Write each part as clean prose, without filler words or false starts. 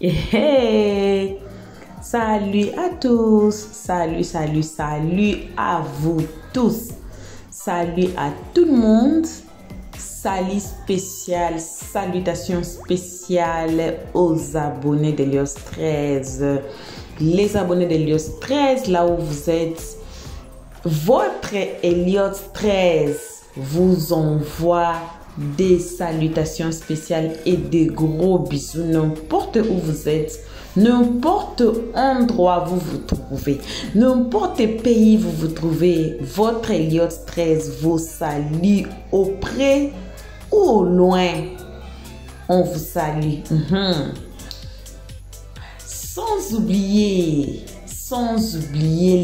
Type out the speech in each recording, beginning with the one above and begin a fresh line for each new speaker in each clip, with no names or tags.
Hey, salut à tous, salut à vous tous, salut à tout le monde, salut spécial, salutations spéciales aux abonnés d'Elios 13. Les abonnés d'Elios 13, là où vous êtes, votre Elios 13 vous envoie des salutations spéciales et des gros bisous n'importe où vous êtes, n'importe endroit vous vous trouvez, n'importe pays vous vous trouvez. Votre Elios 13 vous salue au près ou au loin. On vous salue. Sans oublier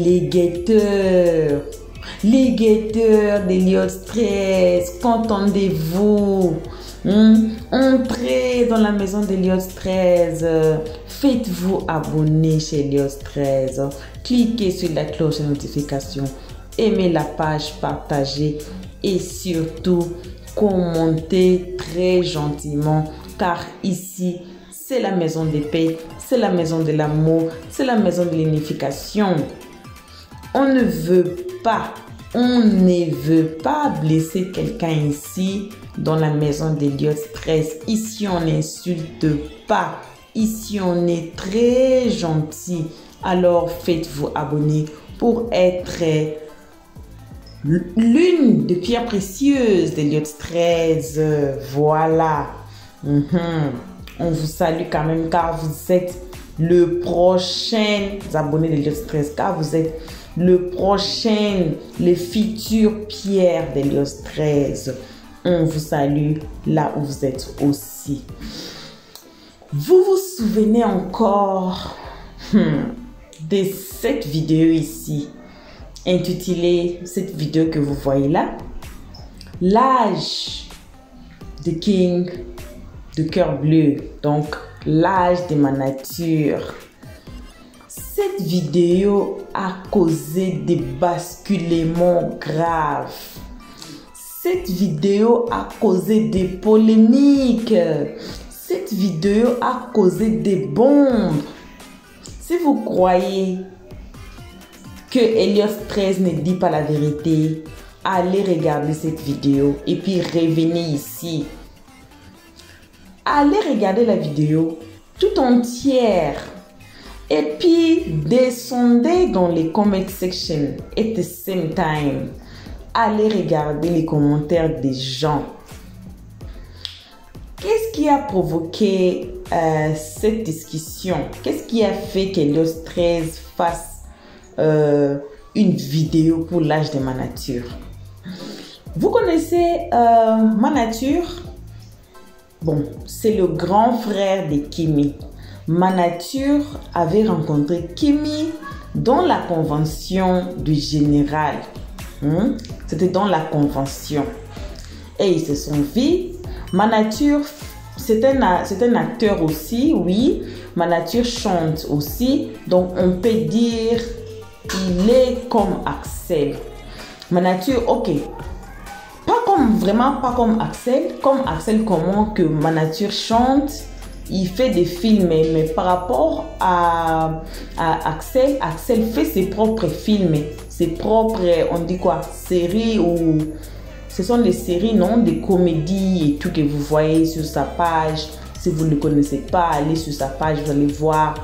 les guetteurs. Les guetteurs d'Elios 13, qu'entendez-vous? Entrez dans la maison d'Elios 13. Faites-vous abonner chez Elios 13. Cliquez sur la cloche de notification. Aimez la page, partagez et surtout commentez très gentiment car ici, c'est la maison de paix, c'est la maison de l'amour, c'est la maison de l'unification. On ne veut pas blesser quelqu'un ici dans la maison d'Elios 13. Ici, on n'insulte pas. Ici, on est très gentil. Alors, faites-vous abonner pour être l'une des pierres précieuses d'Elios 13. Voilà. On vous salue quand même car vous êtes le prochain abonné d'Elios 13. Car vous êtes le prochain, les futures pierres d'Elios 13. On vous salue là où vous êtes aussi. Vous vous souvenez encore de cette vidéo ici, intitulée, cette vidéo que vous voyez là, l'âge de King de cœur bleu, donc l'âge de ma nature. Cette vidéo a causé des basculements graves. Cette vidéo a causé des polémiques. Cette vidéo a causé des bombes. Si vous croyez que Elios 13 ne dit pas la vérité, allez regarder cette vidéo et puis revenez ici. Allez regarder la vidéo tout entière. Et puis, descendez dans les comment section at the same time. Allez regarder les commentaires des gens. Qu'est-ce qui a provoqué cette discussion? Qu'est-ce qui a fait qu'Elios 13 fasse une vidéo pour l'âge de ma nature? Vous connaissez ma nature? Bon, c'est le grand frère de Kimi. Ma nature avait rencontré Kimi dans la convention du général. C'était dans la convention. Et ils se sont vus. Ma nature, c'est un acteur aussi, oui. Ma nature chante aussi. Donc, on peut dire qu'il est comme Axel. Ma nature, ok. Vraiment pas comme Axel. Comme Axel, comment que ma nature chante. Il fait des films, mais par rapport à Axel, Axel fait ses propres films, ses propres, on dit quoi, séries ou ce sont des séries, non, des comédies et tout que vous voyez sur sa page. Si vous ne le connaissez pas, allez sur sa page, vous allez voir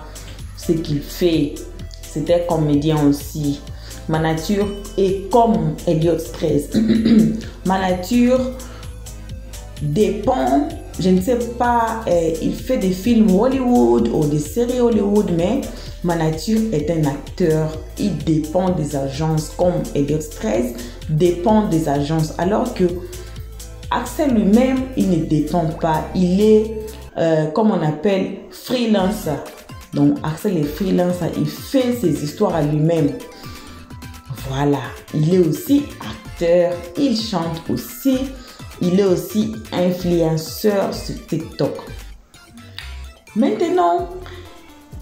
ce qu'il fait. C'est un comédien aussi. Ma nature est comme Elios 13. Ma nature dépend. Je ne sais pas, il fait des films Hollywood ou des séries Hollywood, mais ma nature est un acteur. Il dépend des agences comme Elios 13 dépend des agences. Alors que Axel lui-même, il ne dépend pas. Il est, comme on appelle, freelancer. Donc Axel est freelancer. Il fait ses histoires à lui-même. Voilà. Il est aussi acteur. Il chante aussi. Il est aussi influenceur sur TikTok. Maintenant,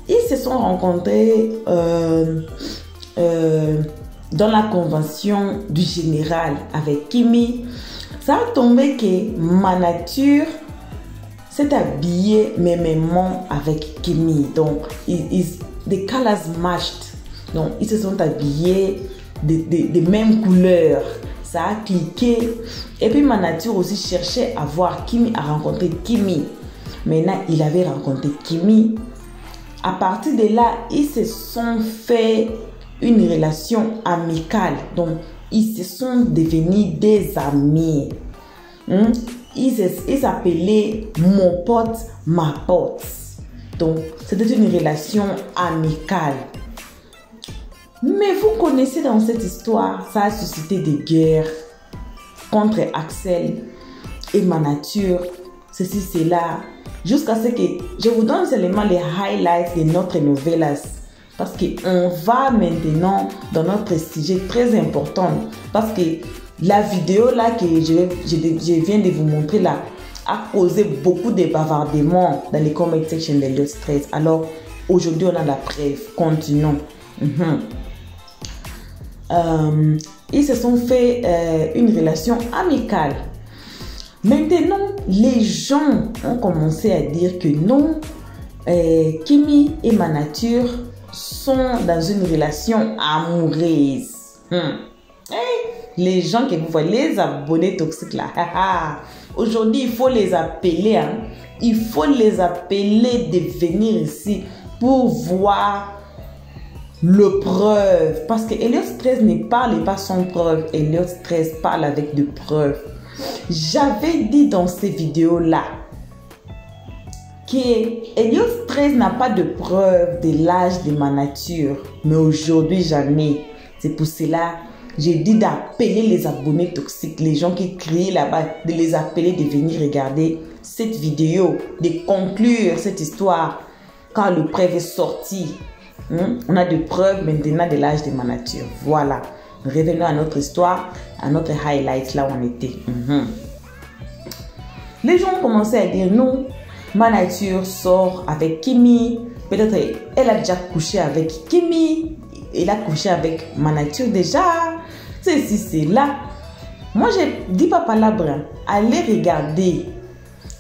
ils se sont rencontrés dans la convention du général avec Kimi. Ça a tombé que ma nature s'est habillé mêmement avec Kimi. Donc, the colors matched. Donc, ils se sont habillés des mêmes couleurs. Ça a cliqué. Et puis, Manature aussi cherchait à voir Kimi, à rencontrer Kimi. Maintenant, il avait rencontré Kimi. À partir de là, ils se sont fait une relation amicale. Donc, ils se sont devenus des amis. Ils s'appelaient mon pote, ma pote. Donc, c'était une relation amicale. Mais vous connaissez dans cette histoire, ça a suscité des guerres contre Axel et Manature, ceci, cela, jusqu'à ce que je vous donne seulement les highlights de notre novelas. Parce qu'on va maintenant dans notre sujet très important. Parce que la vidéo là que je viens de vous montrer là a causé beaucoup de bavardements dans les comment section d'Elliot Stress. Alors aujourd'hui on a la preuve. Continuons. Ils se sont fait une relation amicale. Maintenant, les gens ont commencé à dire que non, Kimi et Manature sont dans une relation amoureuse. Les gens que vous voyez, les abonnés toxiques là, aujourd'hui il faut les appeler. Il faut les appeler de venir ici pour voir le preuve. Parce que Elliot Stress ne parle pas sans preuve. Elliot Stress parle avec de preuves. J'avais dit dans ces vidéos-là que Elliot Stress n'a pas de preuve de l'âge de Manature. Mais aujourd'hui, j'en ai. C'est pour cela que j'ai dit d'appeler les abonnés toxiques, les gens qui crient là-bas, de les appeler, de venir regarder cette vidéo, de conclure cette histoire quand le preuve est sorti. On a des preuves maintenant de l'âge de Manature. Voilà. Revenons à notre histoire, à notre highlight, là où on était. Les gens ont commencé à dire non, Manature sort avec Kimi. Peut-être elle a déjà couché avec Kimi. Elle a couché avec Manature déjà. Ceci, c'est là. Moi, je dis pas palabre. Allez regarder.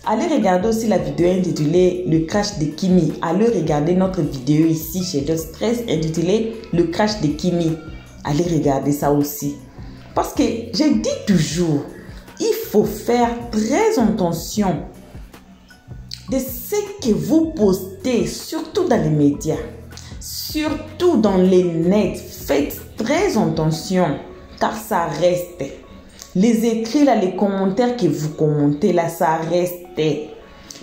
Allez regarder aussi la vidéo intitulée Le crash de Kimi. Allez regarder notre vidéo ici chez Elliot Stress intitulée Le crash de Kimi. Allez regarder ça aussi. Parce que je dis toujours, il faut faire très attention de ce que vous postez, surtout dans les médias, surtout dans les nets. Faites très attention, car ça reste. Les écrits là, les commentaires que vous commentez là, ça reste.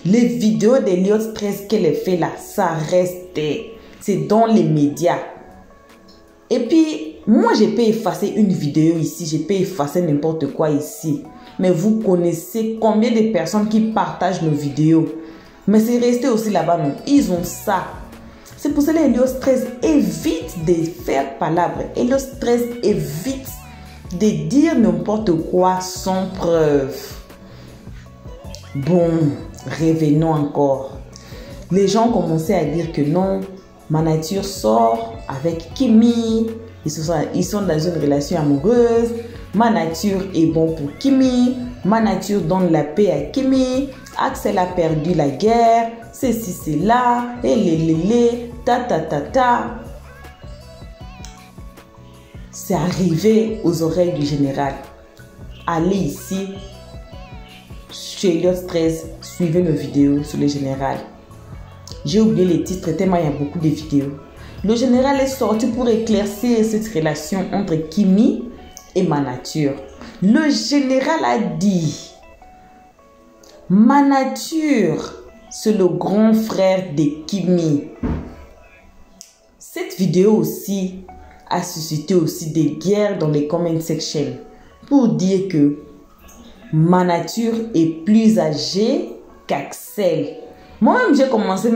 Les vidéos d'Elliot Stress qu'elle fait là, ça reste. C'est dans les médias. Et puis, moi, je peux effacer une vidéo ici, je peux effacer n'importe quoi ici. Mais vous connaissez combien de personnes qui partagent nos vidéos. Mais c'est resté aussi là-bas, non? Ils ont ça. C'est pour cela que Elliot Stress évite de faire palabre. Elliot Stress évite de dire n'importe quoi sans preuve. Bon, revenons encore. Les gens commençaient à dire que non, Manature sort avec Kimi. Ils sont dans une relation amoureuse. Manature est bon pour Kimi. Manature donne la paix à Kimi. Axel a perdu la guerre. Ceci, c'est là. Et les, ta. C'est arrivé aux oreilles du général. Allez ici, chez Elliot Stress, suivez nos vidéos sur le général. J'ai oublié les titres tellement il y a beaucoup de vidéos. Le général est sorti pour éclaircir cette relation entre Kimi et Manature. Le général a dit, Manature, c'est le grand frère de Kimi. Cette vidéo aussi a suscité aussi des guerres dans les comment sections pour dire que Manature est plus âgé qu'Axel. Moi-même, j'ai commencé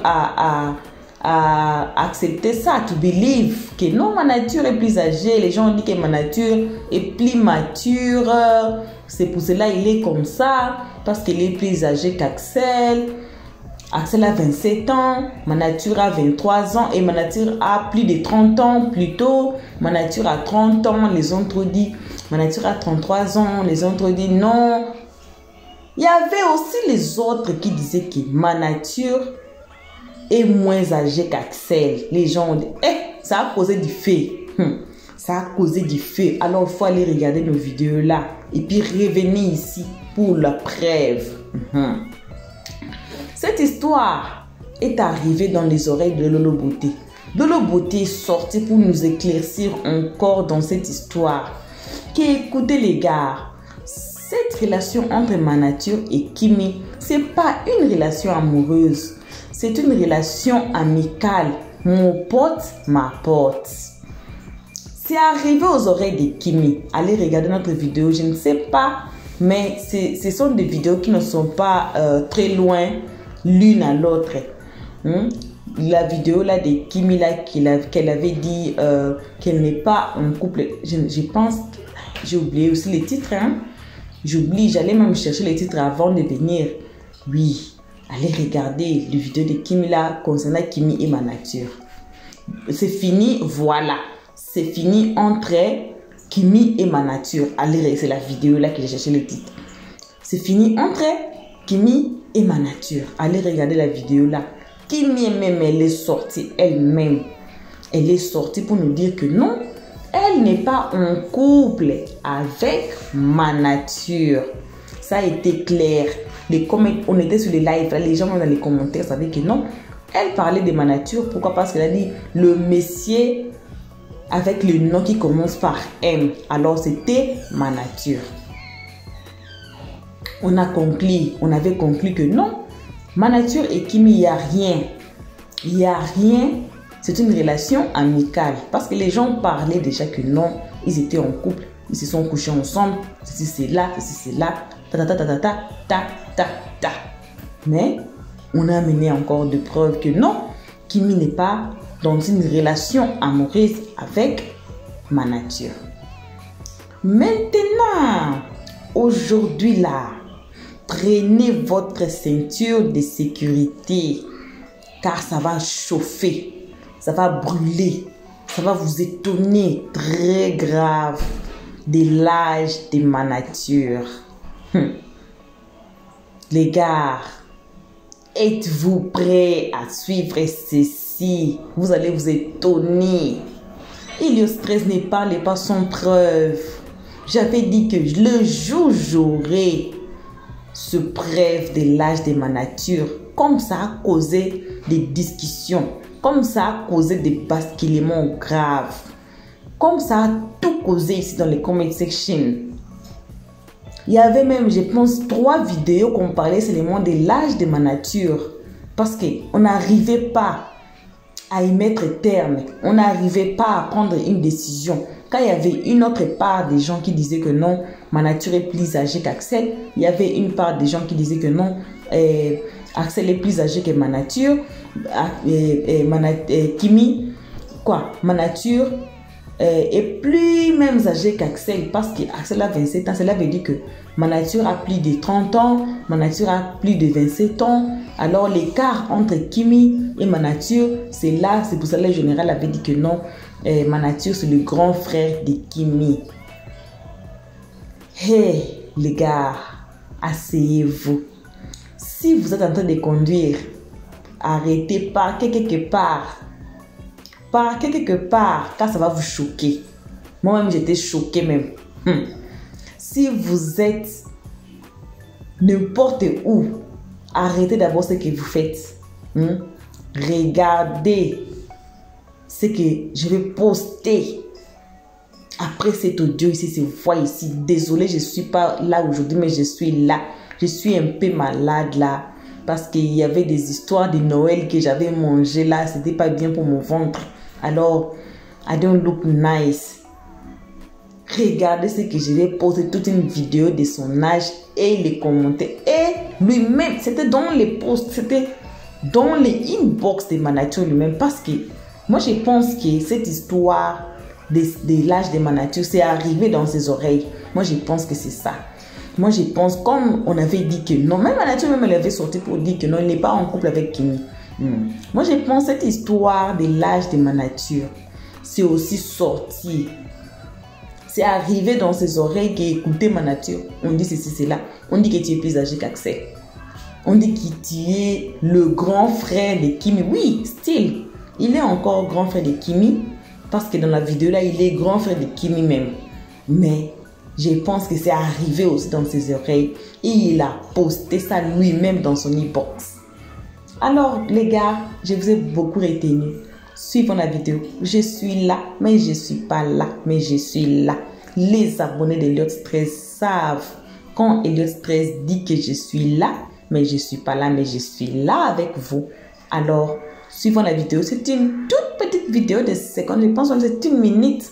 à accepter ça, to believe que non, Manature est plus âgé. Les gens ont dit que Manature est plus mature. C'est pour cela qu'il est comme ça, parce qu'il est plus âgé qu'Axel. Axel a 27 ans, Manature a 23 ans et Manature a plus de 30 ans plutôt. Manature a 30 ans, les autres disent Manature a 33 ans, les autres disent non. Il y avait aussi les autres qui disaient que ma nature est moins âgée qu'Axel. Les gens ont dit, ça a causé du fait. Ça a causé du fait. Alors, il faut aller regarder nos vidéos là. Et puis, revenir ici pour la preuve. Cette histoire est arrivée dans les oreilles de Lolo Beauté. Lolo Beauté est sorti pour nous éclaircir encore dans cette histoire. Écoutez les gars, cette relation entre ma nature et Kimi, c'est pas une relation amoureuse. C'est une relation amicale. Mon pote, ma pote. C'est arrivé aux oreilles de Kimi. Allez regarder notre vidéo, je ne sais pas. Mais ce sont des vidéos qui ne sont pas très loin l'une à l'autre. La vidéo là de Kimi là qu'elle avait dit qu'elle n'est pas en couple. Je pense, j'ai oublié aussi les titres. J'oublie, j'allais même chercher les titres avant de venir. Oui, allez regarder les vidéos de Kimi là concernant Kimi et ma nature. C'est fini, voilà. C'est fini entre Kimi et ma nature. Allez, c'est la vidéo là que j'ai cherché les titres. C'est fini entre Kimi et ma nature. Allez regarder la vidéo là. Kimi même, elle est sortie elle-même. Elle est sortie pour nous dire que non, elle n'est pas en couple avec ma nature. Ça a été clair. On était sur les lives, les gens dans les commentaires savaient que non. Elle parlait de ma nature. Pourquoi? Parce qu'elle a dit le messier avec le nom qui commence par M. Alors c'était ma nature. On avait conclu que non. Ma nature et Kimi, il n'y a rien. Il n'y a rien. C'est une relation amicale. Parce que les gens parlaient déjà que non, ils étaient en couple. Ils se sont couchés ensemble. Ceci, c'est là, ceci, c'est là. Ta. Mais on a amené encore de preuves que non, Kimi n'est pas dans une relation amoureuse avec ma nature. Maintenant, aujourd'hui là, prenez votre ceinture de sécurité car ça va chauffer, ça va brûler, ça va vous étonner très grave de l'âge de ma nature. Les gars, êtes-vous prêts à suivre ceci? Vous allez vous étonner. Helios 13 ne parle pas sans preuve. J'avais dit que le jour j'aurai ce preuve de l'âge de ma nature, comme ça a causé des discussions, comme ça a causé des basculements graves, comme ça a tout causé ici dans les comment section. Il y avait même, je pense, 3 vidéos qu'on parlait seulement de l'âge de ma nature, parce qu'on n'arrivait pas à y mettre terme, on n'arrivait pas à prendre une décision. Quand il y avait une autre part des gens qui disaient que non, ma nature est plus âgée qu'Axel, il y avait une part des gens qui disaient que non, Axel est plus âgé que ma nature, Kimi, ma nature est plus même âgée qu'Axel, parce qu'Axel a 27 ans, cela veut dire que ma nature a plus de 30 ans, ma nature a plus de 27 ans. Alors l'écart entre Kimi et ma nature, c'est là, c'est pour ça que le général avait dit que non, ma nature c'est le grand frère de Kimi. Hey les gars, asseyez-vous. Si vous êtes en train de conduire, arrêtez, parquez quelque part. Parquez quelque part, car ça va vous choquer. Moi-même, j'étais choquée même. Si vous êtes n'importe où, arrêtez d'abord ce que vous faites. Regardez ce que je vais poster après cet audio ici, cette fois ici. Désolée, je ne suis pas là aujourd'hui, mais je suis là. Je suis un peu malade là. Parce qu'il y avait des histoires de Noël que j'avais mangé là. C'était pas bien pour mon ventre. Alors, I don't look nice. Regardez ce que je vais poster, toute une vidéo de son âge et les commentaires. Et lui-même, c'était dans les posts, c'était dans les inbox de ma nature lui-même. Parce que moi, je pense que cette histoire de l'âge de ma nature, c'est arrivé dans ses oreilles. Moi, je pense que c'est ça. Moi, je pense, comme on avait dit que non, même ma nature, même elle avait sorti pour dire que non, il n'est pas en couple avec Kimi. Moi, je pense que cette histoire de l'âge de ma nature, c'est aussi sorti. C'est arrivé dans ses oreilles qu'écoutez ma nature. On dit ceci, c'est là. On dit que tu es plus âgé qu'Axel. On dit que tu es le grand frère de Kimi. Oui, still. Il est encore grand frère de Kimi. Parce que dans la vidéo là, il est grand frère de Kimi même. Mais je pense que c'est arrivé aussi dans ses oreilles. Et il a posté ça lui-même dans son inbox. Alors les gars, je vous ai beaucoup retenu. Suivons la vidéo. Je suis là, mais je ne suis pas là, mais je suis là. Les abonnés d'Elliott Stress savent quand Elliott Stress dit que je suis là, mais je ne suis pas là, mais je suis là avec vous. Alors, suivons la vidéo. C'est une toute petite vidéo de secondes. Je pense que c'est 1 minute.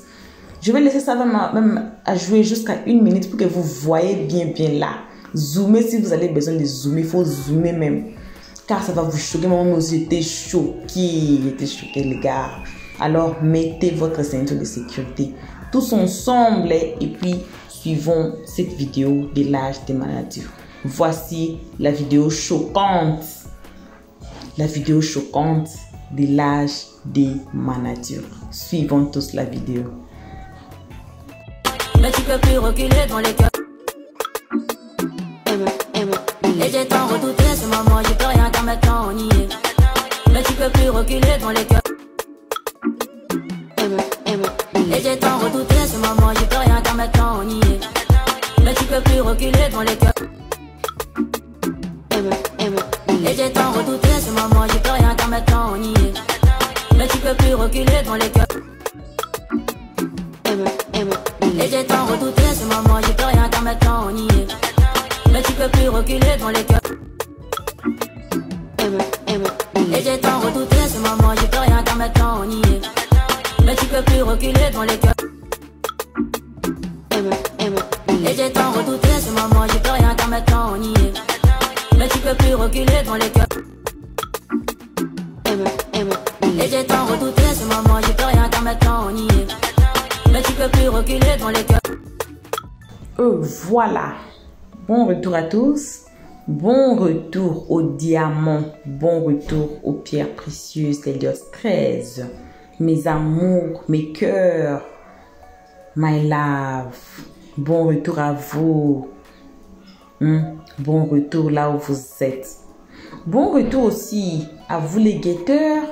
Je vais laisser ça même à jouer jusqu'à 1 minute pour que vous voyez bien là. Zoomez si vous avez besoin de zoomer. Il faut zoomer même. Car ça va vous choquer. Moi aussi, j'étais choquée. J'étais choquée, les gars. Alors, mettez votre ceinture de sécurité. Tous ensemble. Et puis, suivons cette vidéo de l'âge de ma nature. Voici la vidéo choquante. La vidéo choquante de l'âge de ma nature. Suivons tous la vidéo.
Mais tu peux plus reculer dans les cœurs. Et j'ai tant redouté ce moment, je peux rien car maintenant on y est. Mais tu peux plus reculer dans les cœurs. Et j'ai tant redouté ce moment, je peux rien car maintenant on y est. Mais tu peux plus reculer dans les cœurs. Et j'ai tant redouté ce moment, je peux rien car maintenant on y est. Mais tu peux plus reculer dans les cœurs. Et j'ai tant redouté ce moment, je peux rien car maintenant on y est. Mais tu peux plus reculer dans les cœurs. Et j'ai tant redouté ce moment, je peux rien car maintenant on y est. Mais tu peux plus reculer dans les cœurs. Et j'ai tant redouté ce moment, je peux rien car maintenant on y est. Mais tu peux plus reculer dans les cœurs. Et j'ai tant redouté ce moment, je peux rien car maintenant on y est. Mais tu peux plus reculer dans les cœurs.
Voilà. Bon retour à tous. Bon retour aux diamants. Bon retour aux pierres précieuses d'Elliott 13. Mes amours, mes cœurs. My love. Bon retour à vous. Bon retour là où vous êtes. Bon retour aussi à vous les guetteurs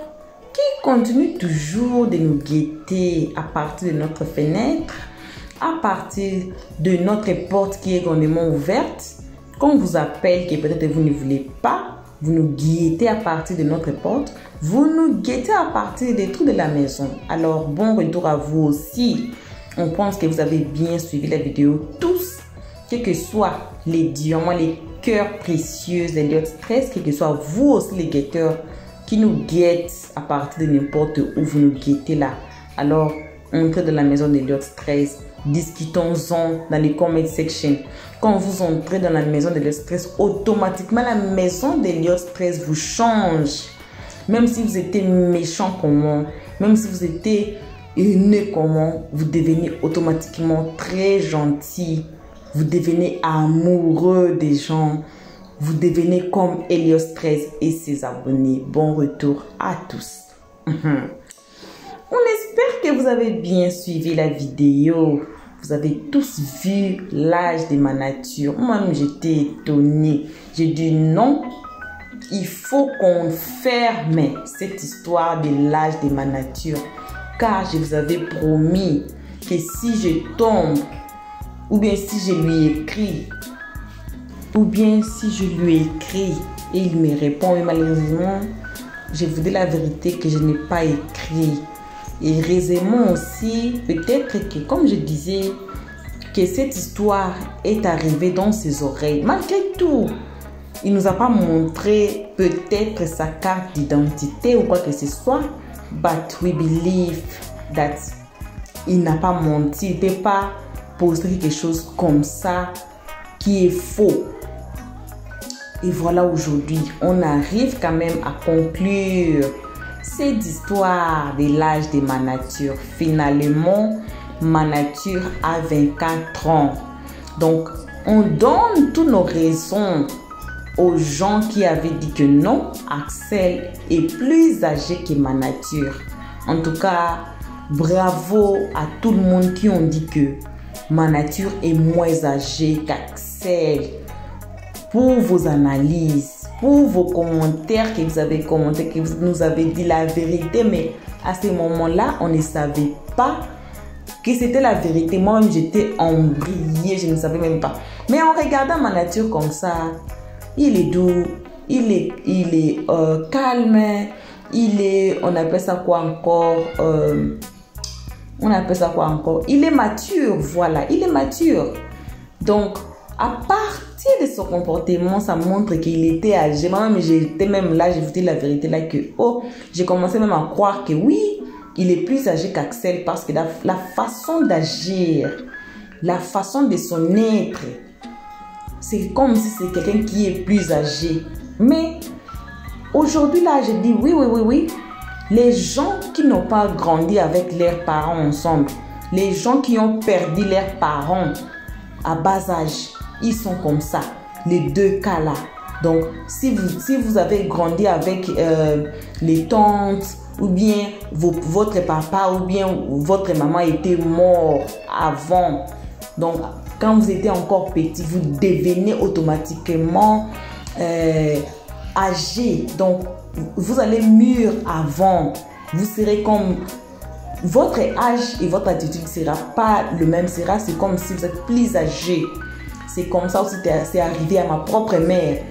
qui continuent toujours de nous guetter à partir de notre fenêtre, à partir de notre porte qui est grandement ouverte. Quand on vous appelle, que peut-être vous ne voulez pas, vous nous guettez à partir de notre porte, vous nous guettez à partir des trous de la maison. Alors, bon retour à vous aussi. On pense que vous avez bien suivi la vidéo tous, quels que soient les diamants, les cœurs précieux d'Elliott Stress, quels que soient vous aussi les guetteurs qui nous guettent à partir de n'importe où vous nous guettez là. Alors, entrez dans la maison d'Elliott Stress, discutons-en dans les comment section. Quand vous entrez dans la maison d'Elliott Stress, automatiquement la maison d'Elliott Stress vous change. Même si vous étiez méchant comment, même si vous étiez haineux comment, vous devenez automatiquement très gentil. Vous devenez amoureux des gens. Vous devenez comme Elliott Stress et ses abonnés. Bon retour à tous. On espère que vous avez bien suivi la vidéo. Vous avez tous vu l'âge de ma nature. Moi-même, j'étais étonnée. J'ai dit non, il faut qu'on ferme cette histoire de l'âge de ma nature. Car je vous avais promis que si je tombe, ou bien si je lui écris, ou bien si je lui écris et il me répond, et malheureusement, je vous dis la vérité que je n'ai pas écrit. Et heureusement aussi, peut-être que, comme je disais, que cette histoire est arrivée dans ses oreilles. Malgré tout, il ne nous a pas montré peut-être sa carte d'identité ou quoi que ce soit. But we believe that il n'a pas menti, il ne peut pas poster quelque chose comme ça qui est faux. Et voilà, aujourd'hui, on arrive quand même à conclure cette histoire de l'âge de ma nature. Finalement, ma nature a 24 ans. Donc, on donne toutes nos raisons aux gens qui avaient dit que non, Axel est plus âgé que ma nature. En tout cas, bravo à tout le monde qui ont dit que ma nature est moins âgée qu'Axel. pour vos analyses, pour vos commentaires que vous avez commentés, que vous nous avez dit la vérité. Mais à ce moment-là, on ne savait pas que c'était la vérité. Moi-même, j'étais embrouillée, je ne savais même pas. Mais en regardant ma nature comme ça, il est doux, il est calme, il est, on appelle ça quoi encore, il est mature, voilà, il est mature. Donc, à partir de son comportement, ça montre qu'il était âgé. Moi-même, j'étais même là, j'ai dit la vérité là que, j'ai commencé même à croire que oui, il est plus âgé qu'Axel parce que la façon d'agir, la façon de son être, c'est comme si c'est quelqu'un qui est plus âgé. Mais aujourd'hui là, je dis oui. Les gens qui n'ont pas grandi avec leurs parents ensemble, les gens qui ont perdu leurs parents à bas âge, ils sont comme ça, les deux cas là. Donc, si vous avez grandi avec les tantes, ou bien votre papa, ou bien votre maman était mort avant, donc quand vous étiez encore petit, vous devenez automatiquement âgé. Donc, vous allez mûr avant. Vous serez comme... Votre âge et votre attitude ne sera pas le même. C'est comme si vous êtes plus âgé. C'est comme ça aussi, c'est arrivé à ma propre mère.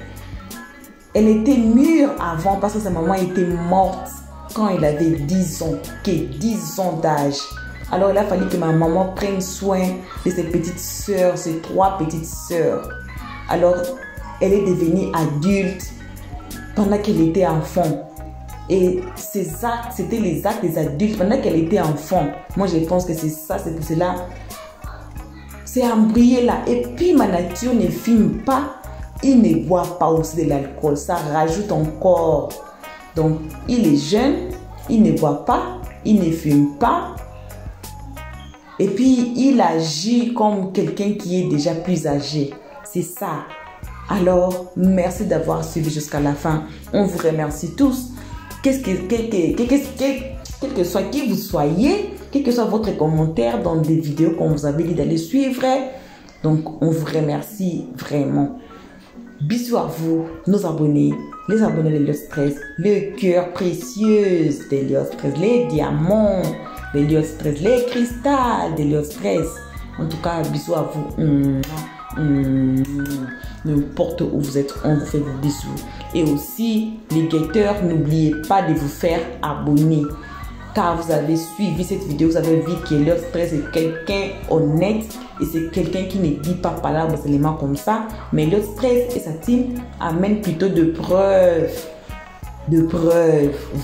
Elle était mûre avant parce que sa maman était morte quand elle avait 10 ans. 10 ans d'âge. Alors, il a fallu que ma maman prenne soin de ses petites sœurs, ses 3 petites sœurs. Alors, elle est devenue adulte pendant qu'elle était enfant. Et ces actes, c'était les actes des adultes pendant qu'elle était enfant. Moi, je pense que c'est ça, c'est pour cela. C'est embrouillé là. Et puis, ma nature ne fume pas. Il ne boit pas aussi de l'alcool. Ça rajoute encore. Donc, il est jeune. Il ne boit pas. Il ne fume pas. Et puis, il agit comme quelqu'un qui est déjà plus âgé. C'est ça. Alors, merci d'avoir suivi jusqu'à la fin. On vous remercie tous. Quel que soit qui vous soyez, quel que soit votre commentaire dans des vidéos qu'on vous avait dit d'aller suivre. Donc, on vous remercie vraiment. Bisous à vous, nos abonnés, les abonnés d'Elios 13, le cœur précieux d'Elios 13, les diamants d'Elios 13, les cristals d'Elios 13. En tout cas, bisous à vous. N'importe où vous êtes, on vous fait des bisous. Et aussi, les guetteurs, n'oubliez pas de vous faire abonner. Car vous avez suivi cette vidéo, vous avez vu qu'Elios 13 est quelqu'un honnête. Et c'est quelqu'un qui ne dit pas palabres seulement comme ça. Mais Elios 13 et sa team amènent plutôt de preuves.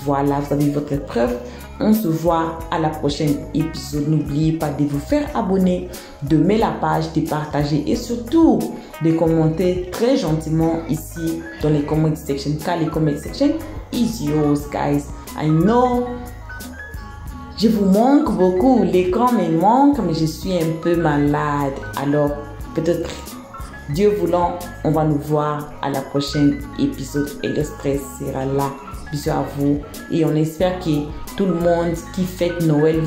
Voilà, vous avez votre preuve. On se voit à la prochaine épisode. N'oubliez pas de vous faire abonner, de mettre la page, de partager et surtout de commenter très gentiment ici dans les comment section. Car les comment section is yours, guys. I know. Je vous manque beaucoup. L'écran me manque, mais je suis un peu malade. Alors, peut-être, Dieu voulant, on va nous voir à la prochaine épisode. Elios 13 sera là. Bisous à vous. Et on espère que tout le monde qui fête Noël,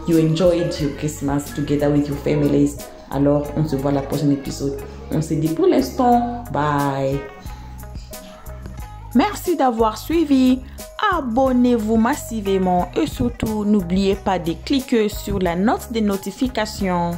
you enjoyed your Christmas together with your families. Alors, on se voit à la prochaine épisode. On se dit pour l'instant, bye. Merci d'avoir suivi. Abonnez-vous massivement et surtout, n'oubliez pas de cliquer sur la note de notification.